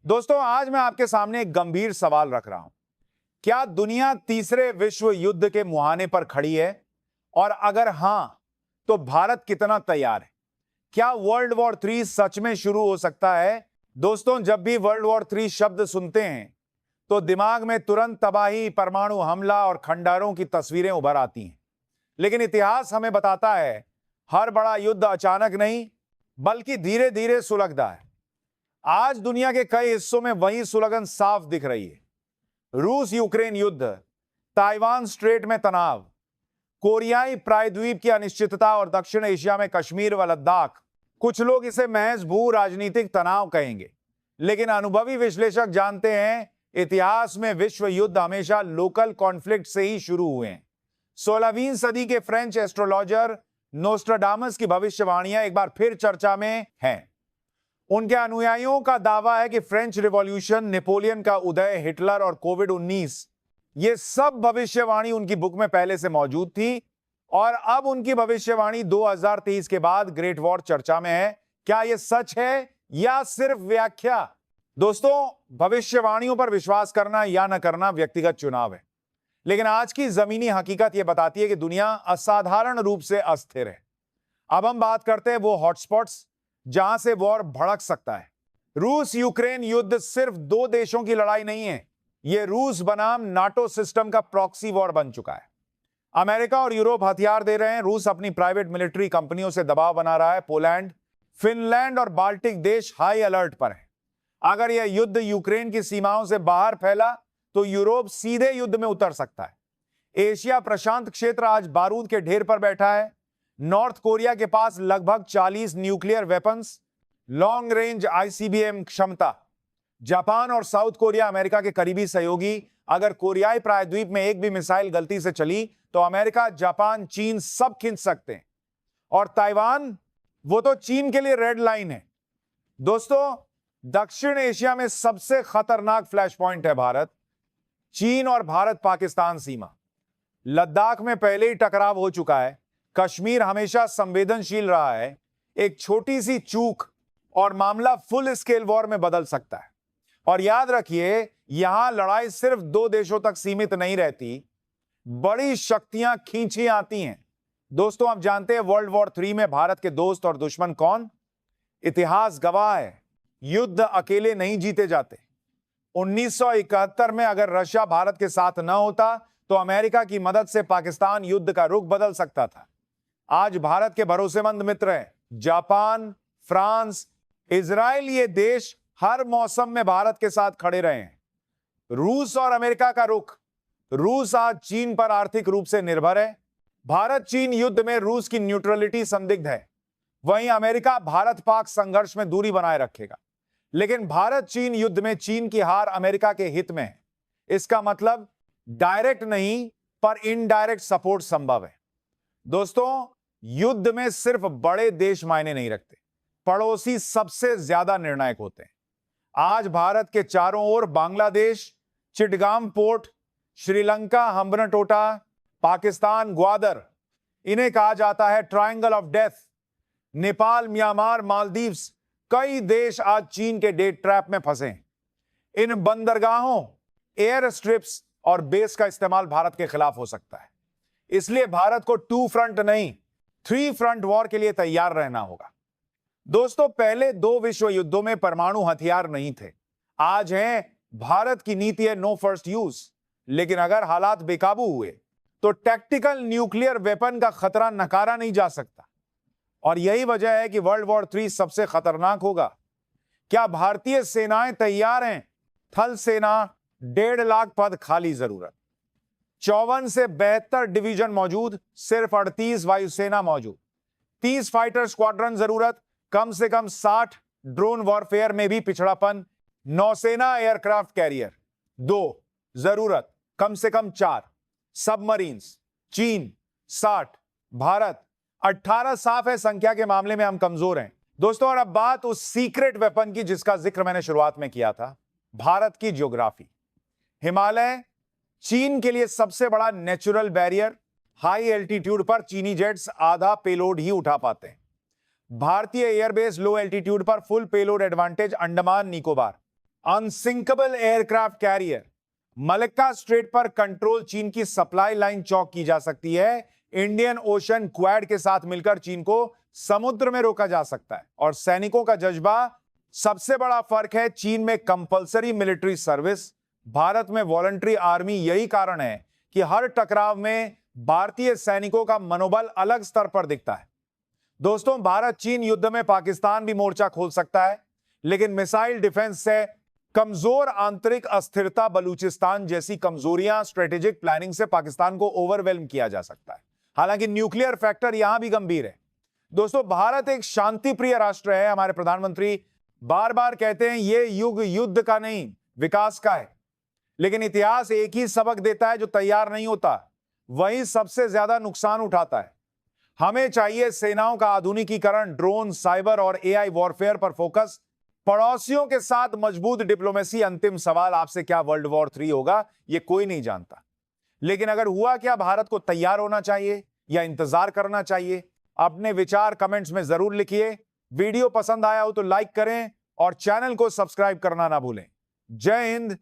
दोस्तों, आज मैं आपके सामने एक गंभीर सवाल रख रहा हूं। क्या दुनिया तीसरे विश्व युद्ध के मुहाने पर खड़ी है? और अगर हां, तो भारत कितना तैयार है? क्या वर्ल्ड वॉर 3 सच में शुरू हो सकता है? दोस्तों, जब भी वर्ल्ड वॉर 3 शब्द सुनते हैं तो दिमाग में तुरंत तबाही, परमाणु हमला और खंडारों की तस्वीरें उभर आती हैं। लेकिन इतिहास हमें बताता है, हर बड़ा युद्ध अचानक नहीं, बल्कि धीरे धीरे सुलगता है। आज दुनिया के कई हिस्सों में वही सुलगन साफ दिख रही है। रूस यूक्रेन युद्ध, ताइवान स्ट्रेट में तनाव, कोरियाई प्रायद्वीप की अनिश्चितता और दक्षिण एशिया में कश्मीर व लद्दाख। कुछ लोग इसे महज भू राजनीतिक तनाव कहेंगे, लेकिन अनुभवी विश्लेषक जानते हैं, इतिहास में विश्व युद्ध हमेशा लोकल कॉन्फ्लिक्ट से ही शुरू हुए हैं। 16वीं सदी के फ्रेंच एस्ट्रोलॉजर नोस्ट्राडामस की भविष्यवाणियां एक बार फिर चर्चा में हैं। उनके अनुयायियों का दावा है कि फ्रेंच रिवॉल्यूशन, नेपोलियन का उदय, हिटलर और कोविड-19, ये सब भविष्यवाणी उनकी बुक में पहले से मौजूद थी और अब उनकी भविष्यवाणी 2023 के बाद ग्रेट वॉर चर्चा में है। क्या यह सच है या सिर्फ व्याख्या? दोस्तों, भविष्यवाणियों पर विश्वास करना या न करना व्यक्तिगत चुनाव है, लेकिन आज की जमीनी हकीकत यह बताती है कि दुनिया असाधारण रूप से अस्थिर है। अब हम बात करते हैं वो हॉटस्पॉट्स जहां से वॉर भड़क सकता है। रूस यूक्रेन युद्ध सिर्फ दो देशों की लड़ाई नहीं है, यह रूस बनाम नाटो सिस्टम का प्रॉक्सी वॉर बन चुका है। अमेरिका और यूरोप हथियार दे रहे हैं, रूस अपनी प्राइवेट मिलिट्री कंपनियों से दबाव बना रहा है, पोलैंड, फिनलैंड और बाल्टिक देश हाई अलर्ट पर हैं। अगर यह युद्ध यूक्रेन की सीमाओं से बाहर फैला तो यूरोप सीधे युद्ध में उतर सकता है। एशिया प्रशांत क्षेत्र आज बारूद के ढेर पर बैठा है। नॉर्थ कोरिया के पास लगभग 40 nuclear weapons, long range ICBM क्षमता। जापान और साउथ कोरिया अमेरिका के करीबी सहयोगी। अगर कोरियाई प्रायद्वीप में एक भी मिसाइल गलती से चली तो अमेरिका, जापान, चीन सब खींच सकते हैं। और ताइवान, वो तो चीन के लिए रेड लाइन है। दोस्तों, दक्षिण एशिया में सबसे खतरनाक फ्लैश पॉइंट है भारत। चीन और भारत पाकिस्तान सीमा। लद्दाख में पहले ही टकराव हो चुका है। कश्मीर हमेशा संवेदनशील रहा है। एक छोटी सी चूक और मामला फुल स्केल वॉर में बदल सकता है। और याद रखिए, यहां लड़ाई सिर्फ दो देशों तक सीमित नहीं रहती, बड़ी शक्तियां खींची आती हैं। दोस्तों, आप जानते हैं वर्ल्ड वॉर 3 में भारत के दोस्त और दुश्मन कौन? इतिहास गवाह है, युद्ध अकेले नहीं जीते जाते। 1971 में अगर रशिया भारत के साथ न होता तो अमेरिका की मदद से पाकिस्तान युद्ध का रुख बदल सकता था। आज भारत के भरोसेमंद मित्र हैं जापान, फ्रांस, इजराइल। ये देश हर मौसम में भारत के साथ खड़े रहे हैं। रूस और अमेरिका का रुख। रूस आज चीन पर आर्थिक रूप से निर्भर है। भारत चीन युद्ध में रूस की न्यूट्रलिटी संदिग्ध है। वहीं अमेरिका भारत पाक संघर्ष में दूरी बनाए रखेगा। लेकिन भारत चीन युद्ध में चीन की हार अमेरिका के हित में है। इसका मतलब डायरेक्ट नहीं, पर इनडायरेक्ट सपोर्ट संभव है। दोस्तों, युद्ध में सिर्फ बड़े देश मायने नहीं रखते, पड़ोसी सबसे ज्यादा निर्णायक होते हैं। आज भारत के चारों ओर बांग्लादेश, चिटगाम पोर्ट, श्रीलंका, हम्बनटोटा, पाकिस्तान, ग्वादर, इन्हें कहा जाता है triangle of death. Nepal, Myanmar, Maldives, कई देश आज चीन के डेट ट्रैप में फंसे हैं। इन बंदरगाहों, एयर स्ट्रिप्स और बेस का इस्तेमाल भारत के खिलाफ हो सकता है। इसलिए भारत को 2 फ्रंट नहीं, 3 फ्रंट वॉर के लिए तैयार रहना होगा। दोस्तों, पहले 2 विश्व युद्धों में परमाणु हथियार नहीं थे। आज हैं। भारत की नीति है नो फर्स्ट यूज। लेकिन अगर हालात बेकाबू हुए तो टैक्टिकल न्यूक्लियर वेपन का खतरा नकारा नहीं जा सकता। और यही वजह है कि वर्ल्ड वॉर 3 सबसे खतरनाक होगा। क्या भारतीय सेनाएं तैयार हैं? थल सेना 1.5 लाख पद खाली, जरूरत 54 से 72 डिवीजन मौजूद, सिर्फ 38 वायुसेना मौजूद, 30 फाइटर स्क्वाड्रन जरूरत, कम से कम 60 ड्रोन वॉरफेयर में भी पिछड़ापन, नौसेना एयरक्राफ्ट कैरियर 2 जरूरत, कम से कम 4 सबमरीन्स, चीन 60, भारत 18। साफ है, संख्या के मामले में हम कमजोर हैं। दोस्तों, और अब बात उस सीक्रेट वेपन की जिसका जिक्र मैंने शुरुआत में किया था, भारत की ज्योग्राफी। हिमालय चीन के लिए सबसे बड़ा नेचुरल बैरियर। हाई एल्टीट्यूड पर चीनी जेट्स आधा पेलोड ही उठा पाते हैं। भारतीय एयरबेस लो एल्टीट्यूड पर full payload advantage Andaman Nicobar. Unsinkable aircraft carrier, Malacca strait पर कंट्रोल चीन की सप्लाई लाइन चौक की जा सकती है। इंडियन ओशन क्वाड के साथ मिलकर चीन को समुद्र में रोका जा सकता है। और सैनिकों का जज्बा, सबसे बड़ा फर्क है चीन में कंपलसरी मिलिट्री सर्विस, भारत में वॉलंटरी आर्मी। यही कारण है कि हर टकराव में भारतीय सैनिकों का मनोबल अलग स्तर पर दिखता है। दोस्तों, भारत चीन युद्ध में पाकिस्तान भी मोर्चा खोल सकता है, लेकिन मिसाइल डिफेंस से कमजोर आंतरिक अस्थिरता, बलूचिस्तान जैसी कमजोरियां स्ट्रेटेजिक प्लानिंग से पाकिस्तान को ओवरवेल्म किया जा सकता है। हालांकि न्यूक्लियर फैक्टर यहां भी गंभीर है। दोस्तों, भारत एक शांति प्रिय राष्ट्र है। हमारे प्रधानमंत्री बार बार कहते हैं यह युग युद्ध का नहीं, विकास का है। लेकिन इतिहास एक ही सबक देता है, जो तैयार नहीं होता वही सबसे ज्यादा नुकसान उठाता है। हमें चाहिए सेनाओं का आधुनिकीकरण, ड्रोन, साइबर और एआई वॉरफेयर पर फोकस, पड़ोसियों के साथ मजबूत डिप्लोमेसी। अंतिम सवाल आपसे, क्या वर्ल्ड वॉर 3 होगा? यह कोई नहीं जानता, लेकिन अगर हुआ, क्या भारत को तैयार होना चाहिए या इंतजार करना चाहिए? अपने विचार कमेंट्स में जरूर लिखिए। वीडियो पसंद आया हो तो लाइक करें और चैनल को सब्सक्राइब करना ना भूलें। जय हिंद,